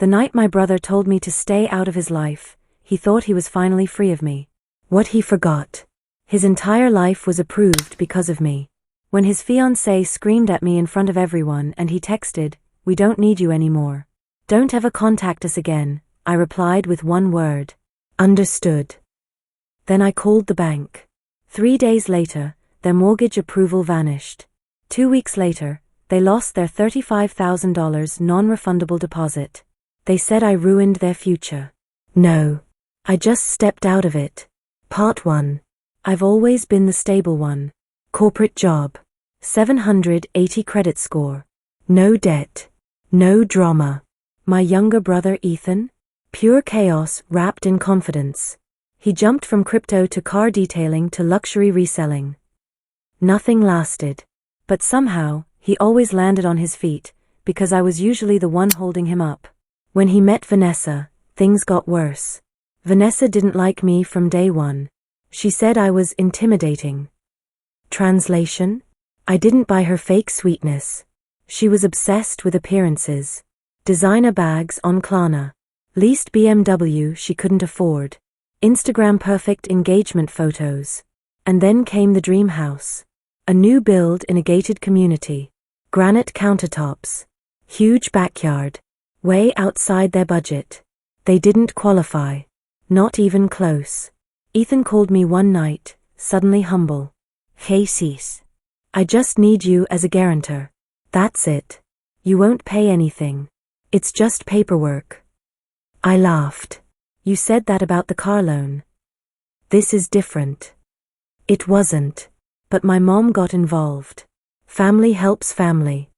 The night my brother told me to stay out of his life, he thought he was finally free of me. What he forgot. His entire life was approved because of me. When his fiancée screamed at me in front of everyone and he texted, "We don't need you anymore. Don't ever contact us again," I replied with one word. Understood. Then I called the bank. 3 days later, their mortgage approval vanished. 2 weeks later, they lost their $35,000 non-refundable deposit. They said I ruined their future. No. I just stepped out of it. Part 1. I've always been the stable one. Corporate job. 780 credit score. No debt. No drama. My younger brother Ethan? Pure chaos wrapped in confidence. He jumped from crypto to car detailing to luxury reselling. Nothing lasted. But somehow, he always landed on his feet, because I was usually the one holding him up. When he met Vanessa, things got worse. Vanessa didn't like me from day one. She said I was intimidating. Translation? I didn't buy her fake sweetness. She was obsessed with appearances. Designer bags on Klarna. Leased BMW she couldn't afford. Instagram perfect engagement photos. And then came the dream house. A new build in a gated community. Granite countertops. Huge backyard. Way outside their budget. They didn't qualify. Not even close. Ethan called me one night, suddenly humble. "Hey sis. I just need you as a guarantor. That's it. You won't pay anything. It's just paperwork." I laughed. "You said that about the car loan." "This is different." It wasn't. But my mom got involved. Family helps family.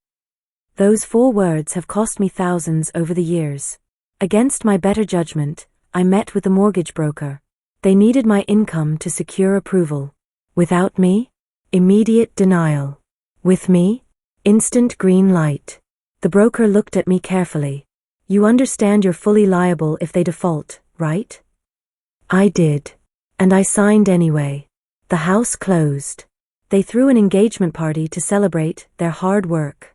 Those 4 words have cost me thousands over the years. Against my better judgment, I met with the mortgage broker. They needed my income to secure approval. Without me? Immediate denial. With me? Instant green light. The broker looked at me carefully. "You understand you're fully liable if they default, right?" I did. And I signed anyway. The house closed. They threw an engagement party to celebrate their hard work.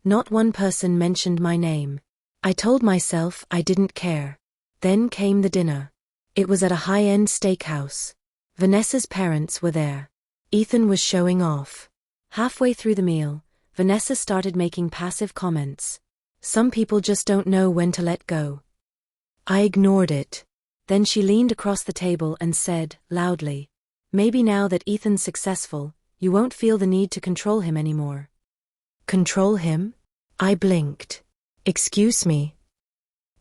Not one person mentioned my name. I told myself I didn't care. Then came the dinner. It was at a high-end steakhouse. Vanessa's parents were there. Ethan was showing off. Halfway through the meal, Vanessa started making passive comments. Some people just don't know when to let go. I ignored it. Then she leaned across the table and said, loudly, "Maybe now that Ethan's successful, you won't feel the need to control him anymore." Control him? I blinked. "Excuse me."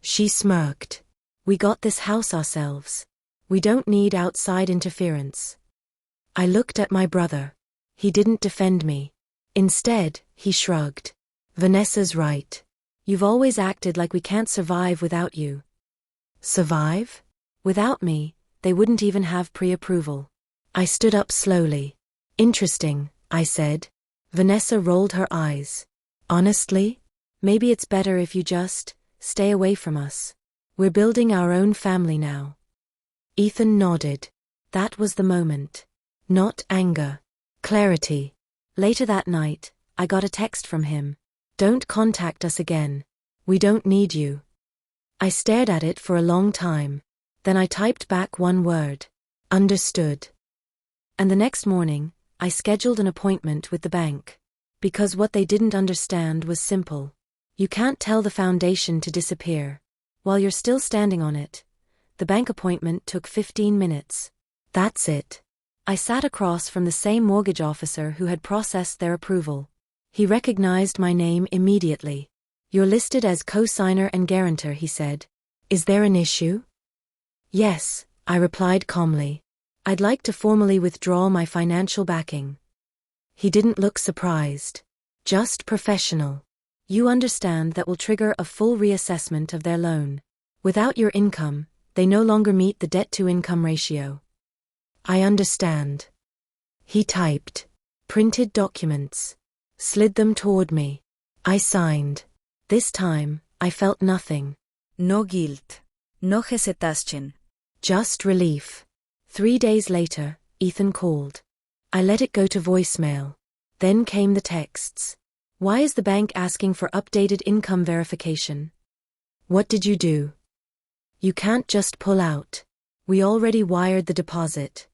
She smirked. "We got this house ourselves. We don't need outside interference." I looked at my brother. He didn't defend me. Instead, he shrugged. "Vanessa's right. You've always acted like we can't survive without you." Survive? Without me, they wouldn't even have pre-approval. I stood up slowly. "Interesting," I said. Vanessa rolled her eyes. "Honestly? Maybe it's better if you just stay away from us. We're building our own family now." Ethan nodded. That was the moment. Not anger. Clarity. Later that night, I got a text from him. "Don't contact us again. We don't need you." I stared at it for a long time. Then I typed back one word. Understood. And the next morning, I scheduled an appointment with the bank. Because what they didn't understand was simple. You can't tell the foundation to disappear. While you're still standing on it. The bank appointment took 15 minutes. That's it. I sat across from the same mortgage officer who had processed their approval. He recognized my name immediately. "You're listed as co-signer and guarantor," he said. "Is there an issue?" "Yes," I replied calmly. "I'd like to formally withdraw my financial backing." He didn't look surprised. Just professional. "You understand that will trigger a full reassessment of their loan. Without your income, they no longer meet the debt-to-income ratio." "I understand." He typed. Printed documents. Slid them toward me. I signed. This time, I felt nothing. No guilt. No hesitation. Just relief. 3 days later, Ethan called. I let it go to voicemail. Then came the texts. "Why is the bank asking for updated income verification?" What did you do? You can't just pull out. We already wired the deposit.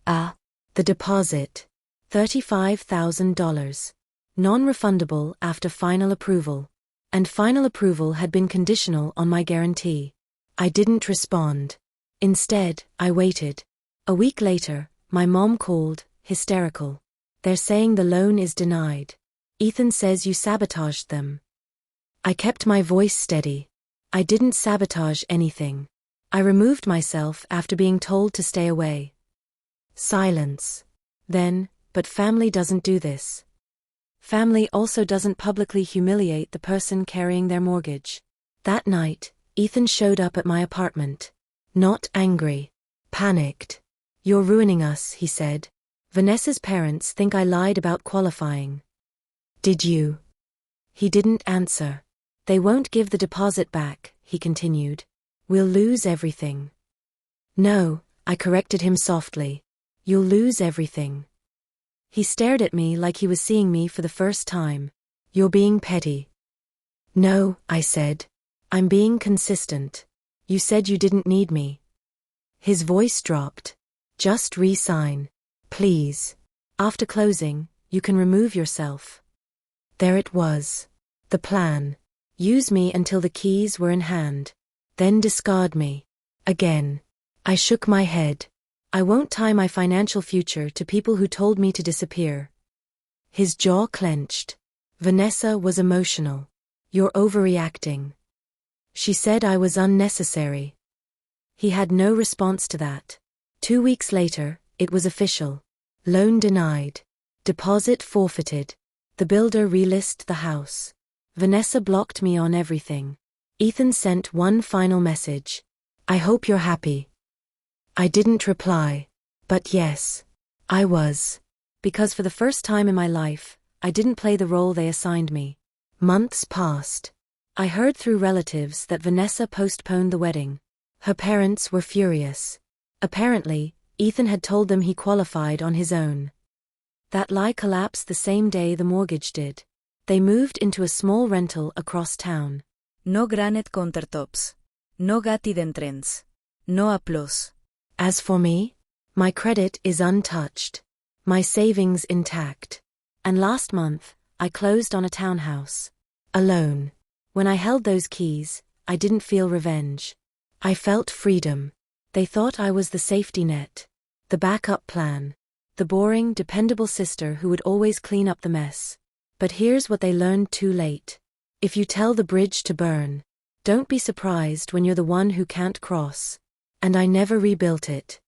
Ah, the deposit. $35,000. Non-refundable after final approval. And final approval had been conditional on my guarantee. I didn't respond. Instead, I waited. A week later, my mom called, hysterical. They're saying the loan is denied. Ethan says you sabotaged them. I kept my voice steady. I didn't sabotage anything. I removed myself after being told to stay away. Silence. Then, but family doesn't do this. Family also doesn't publicly humiliate the person carrying their mortgage. That night, Ethan showed up at my apartment. Not angry. Panicked. You're ruining us, he said. Vanessa's parents think I lied about qualifying. Did you? He didn't answer. They won't give the deposit back, he continued. We'll lose everything. No, I corrected him softly. You'll lose everything. He stared at me like he was seeing me for the first time. You're being petty. No, I said. I'm being consistent. You said you didn't need me. His voice dropped. Just re-sign. Please. After closing, you can remove yourself. There it was. The plan. Use me until the keys were in hand. Then discard me. Again. I shook my head. I won't tie my financial future to people who told me to disappear. His jaw clenched. Vanessa was emotional. You're overreacting. She said I was unnecessary. He had no response to that. 2 weeks later, it was official. Loan denied. Deposit forfeited. The builder relisted the house. Vanessa blocked me on everything. Ethan sent one final message. I hope you're happy. I didn't reply. But yes, I was. Because for the first time in my life, I didn't play the role they assigned me. Months passed. I heard through relatives that Vanessa postponed the wedding. Her parents were furious. Apparently, Ethan had told them he qualified on his own. That lie collapsed the same day the mortgage did. They moved into a small rental across town. No granite countertops. No gati d'entrance. No applause. As for me, my credit is untouched. My savings intact. And last month, I closed on a townhouse. Alone. When I held those keys, I didn't feel revenge. I felt freedom. They thought I was the safety net. The backup plan. The boring, dependable sister who would always clean up the mess. But here's what they learned too late. If you tell the bridge to burn, don't be surprised when you're the one who can't cross. And I never rebuilt it.